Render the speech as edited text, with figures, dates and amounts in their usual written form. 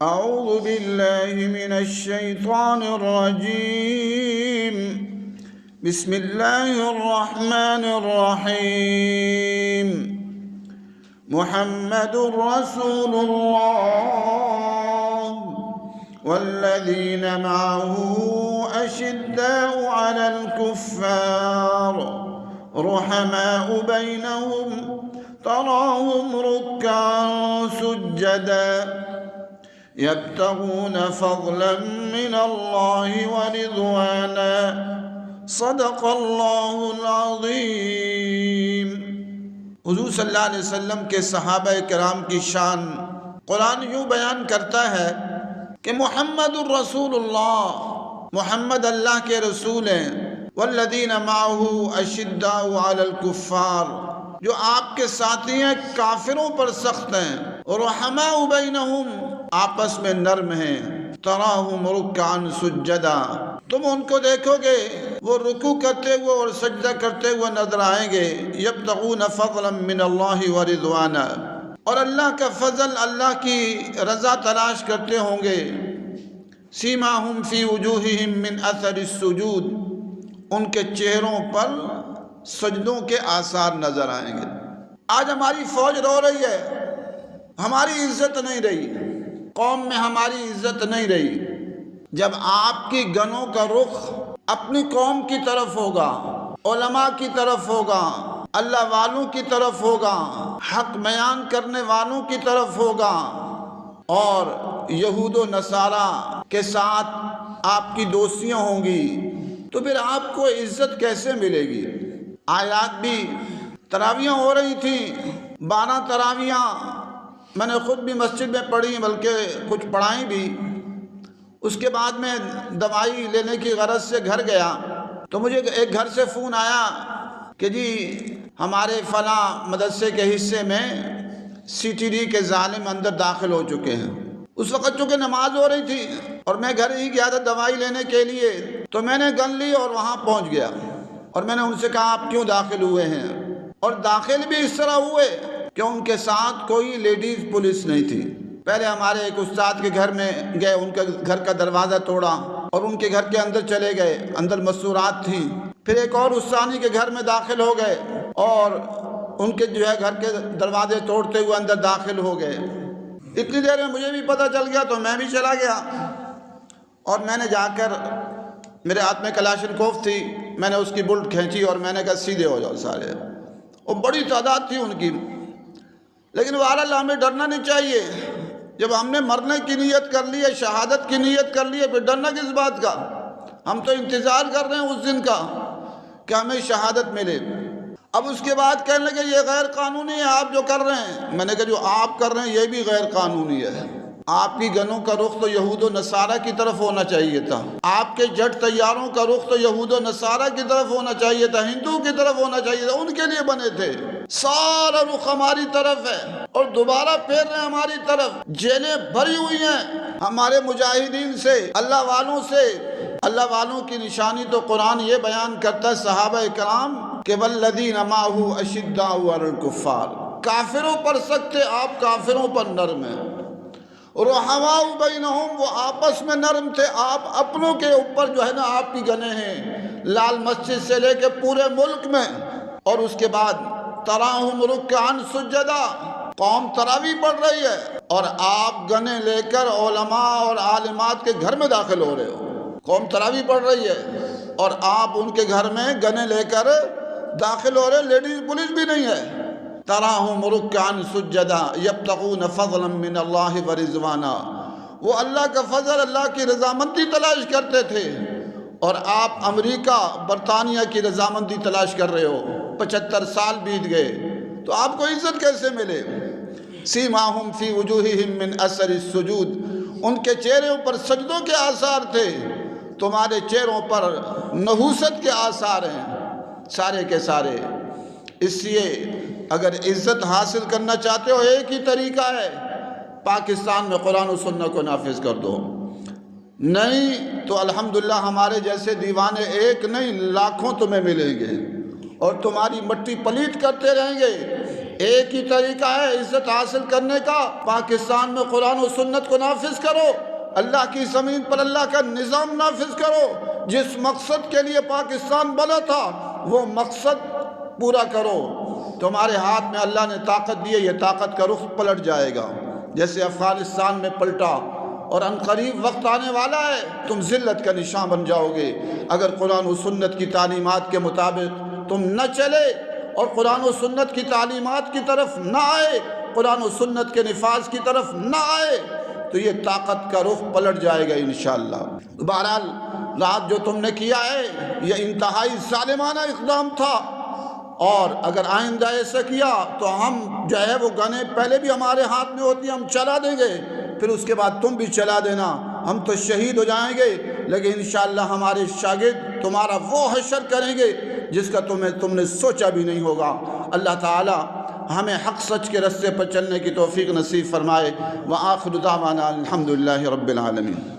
أعوذ بالله من الشيطان الرجيم. بسم الله الرحمن الرحيم. محمد رسول الله والذين معه أشداء على الكفار رحماء بينهم تراهم ركعا سجدا يبتغون فضلا من الله ورضوانا صدق اللہ العظیم۔ حضور صلی اللہ علیہ وسلم کے صحابہ کرام کی شان قرآن یوں بیان کرتا ہے کہ محمد الرسول اللہ، محمد اللہ کے رسول ہیں، والذین معہ اشداء علی الکفار، جو آپ کے ساتھی ہیں کافروں پر سخت ہیں، رحماء بینہم، آپس میں نرم ہیں، تراہم رکعا سجدا، تم ان کو دیکھو گے وہ رکوع کرتے ہوئے اور سجدہ کرتے ہوئے نظر آئیں گے، یبتغون فضلا من اللہ ورضوانا، اور اللہ کا فضل، اللہ کی رضا تلاش کرتے ہوں گے، سیماہم فی وجوہہم من اثر السجود، ان کے چہروں پر سجدوں کے آثار نظر آئیں گے۔ آج ہماری فوج رو رہی ہے، ہماری عزت نہیں رہی، قوم میں ہماری عزت نہیں رہی۔ جب آپ کی گنوں کا رخ اپنی قوم کی طرف ہوگا، علماء کی طرف ہوگا، اللہ والوں کی طرف ہوگا، حق بیان کرنے والوں کی طرف ہوگا، اور یہود و نصارہ کے ساتھ آپ کی دوستیاں ہوں گی، تو پھر آپ کو عزت کیسے ملے گی؟ آیات بھی تراویحیں ہو رہی تھیں، 12 تراویحیں میں نے خود بھی مسجد میں پڑھی، بلکہ کچھ پڑھائیں بھی۔ اس کے بعد میں دوائی لینے کی غرض سے گھر گیا تو مجھے ایک گھر سے فون آیا کہ جی ہمارے فلاں مدرسے کے حصے میں CTD کے ظالم اندر داخل ہو چکے ہیں۔ اس وقت چونکہ نماز ہو رہی تھی اور میں گھر ہی گیا تھا دوائی لینے کے لیے، تو میں نے گن لی اور وہاں پہنچ گیا، اور میں نے ان سے کہا آپ کیوں داخل ہوئے ہیں؟ اور داخل بھی اس طرح ہوئے کہ ان کے ساتھ کوئی لیڈیز پولیس نہیں تھی۔ پہلے ہمارے ایک استاد کے گھر میں گئے، ان کے گھر کا دروازہ توڑا اور ان کے گھر کے اندر چلے گئے، اندر مستورات تھیں۔ پھر ایک اور استانی کے گھر میں داخل ہو گئے اور ان کے گھر کے دروازے توڑتے ہوئے اندر داخل ہو گئے۔ اتنی دیر میں مجھے بھی پتہ چل گیا تو میں بھی چلا گیا، اور میں نے جا کر، میرے ہاتھ میں کلاشنکوف تھی، میں نے اس کی بلٹ کھینچی اور میں نے کہا سیدھے ہو جاؤ سارے۔ اور بڑی تعداد تھی ان کی، لیکن بہرحال ہمیں ڈرنا نہیں چاہیے۔ جب ہم نے مرنے کی نیت کر لی ہے، شہادت کی نیت کر لی ہے، پھر ڈرنا کس بات کا؟ ہم تو انتظار کر رہے ہیں اس دن کا کہ ہمیں شہادت ملے۔ اب اس کے بعد کہنے لگے یہ غیر قانونی ہے آپ جو کر رہے ہیں۔ میں نے کہا جو آپ کر رہے ہیں یہ بھی غیر قانونی ہے۔ آپ کی گنوں کا رخ تو یہود و نصارہ کی طرف ہونا چاہیے تھا، آپ کے جٹ طیاروں کا رخ تو یہود و نصارہ کی طرف ہونا چاہیے تھا، ہندو کی طرف ہونا چاہیے تھا، ان کے لیے بنے تھے۔ سارا رخ ہماری طرف ہے اور دوبارہ پھیر رہے ہیں ہماری طرف۔ جیلیں بھری ہوئی ہیں ہمارے مجاہدین سے، اللہ والوں سے۔ اللہ والوں کی نشانی تو قرآن یہ بیان کرتا ہے، صحابہ کرام کہ والذین معہ اشداء علی الکفار، کافروں پر سخت تھے، آپ کافروں پر نرم ہیں۔ رحماء بینہم، وہ آپس میں نرم تھے، آپ اپنوں کے اوپر جو ہے نا آپ کی گنیں ہیں، لال مسجد سے لے کے پورے ملک میں۔ اور اس کے بعد تراہم رکعا سجدا، قوم تراویح پڑھ رہی ہے اور آپ گنے لے کر علماء اور عالمات کے گھر میں داخل ہو رہے ہو۔ قوم تراویح پڑھ رہی ہے اور آپ ان کے گھر میں گنے لے کر داخل ہو رہے، لیڈیز پولیس بھی نہیں ہے۔ تراہم رکعا سجدا یبتغون فضلا من اللہ ورضوانا، وہ اللہ کا فضل، اللہ کی رضامندی تلاش کرتے تھے، اور آپ امریکہ برطانیہ کی رضامندی تلاش کر رہے ہو۔ 75 سال بیت گئے تو آپ کو عزت کیسے ملے؟ سیماہم فی وجوہہم من اثر السجود، ان کے چہروں پر سجدوں کے آثار تھے، تمہارے چہروں پر نحوست کے آثار ہیں سارے کے سارے۔ اس لیے اگر عزت حاصل کرنا چاہتے ہو ایک ہی طریقہ ہے، پاکستان میں قرآن و سنت کو نافذ کر دو، نہیں تو الحمدللہ ہمارے جیسے دیوانے ایک نہیں لاکھوں تمہیں ملیں گے، اور تمہاری مٹی پلیت کرتے رہیں گے، ایک ہی طریقہ ہے عزت حاصل کرنے کا، پاکستان میں قرآن و سنت کو نافذ کرو، اللہ کی زمین پر اللہ کا نظام نافذ کرو، جس مقصد کے لیے پاکستان بنا تھا وہ مقصد پورا کرو۔ تمہارے ہاتھ میں اللہ نے طاقت دی ہے، یہ طاقت کا رخ پلٹ جائے گا جیسے افغانستان میں پلٹا، اور عنقریب وقت آنے والا ہے تم ذلت کا نشان بن جاؤ گے اگر قرآن و سنت کی تعلیمات کے مطابق تم نہ چلے اور قرآن و سنت کی تعلیمات کی طرف نہ آئے، قرآن و سنت کے نفاذ کی طرف نہ آئے تو یہ طاقت کا رخ پلٹ جائے گا انشاءاللہ۔ بہرحال رات جو تم نے کیا ہے یہ انتہائی ظالمانہ اقدام تھا، اور اگر آئندہ ایسا کیا تو ہم جو ہے وہ گنیں پہلے بھی ہمارے ہاتھ میں ہوتی ہیں، ہم چلا دیں گے، پھر اس کے بعد تم بھی چلا دینا، ہم تو شہید ہو جائیں گے، لیکن انشاءاللہ ہمارے شاگرد تمہارا وہ حشر کریں گے جس کا تم نے سوچا بھی نہیں ہوگا۔ اللہ تعالی ہمیں حق سچ کے رستے پر چلنے کی توفیق نصیب فرمائے۔ وآخر دعوانا الحمدللہ رب العالمین۔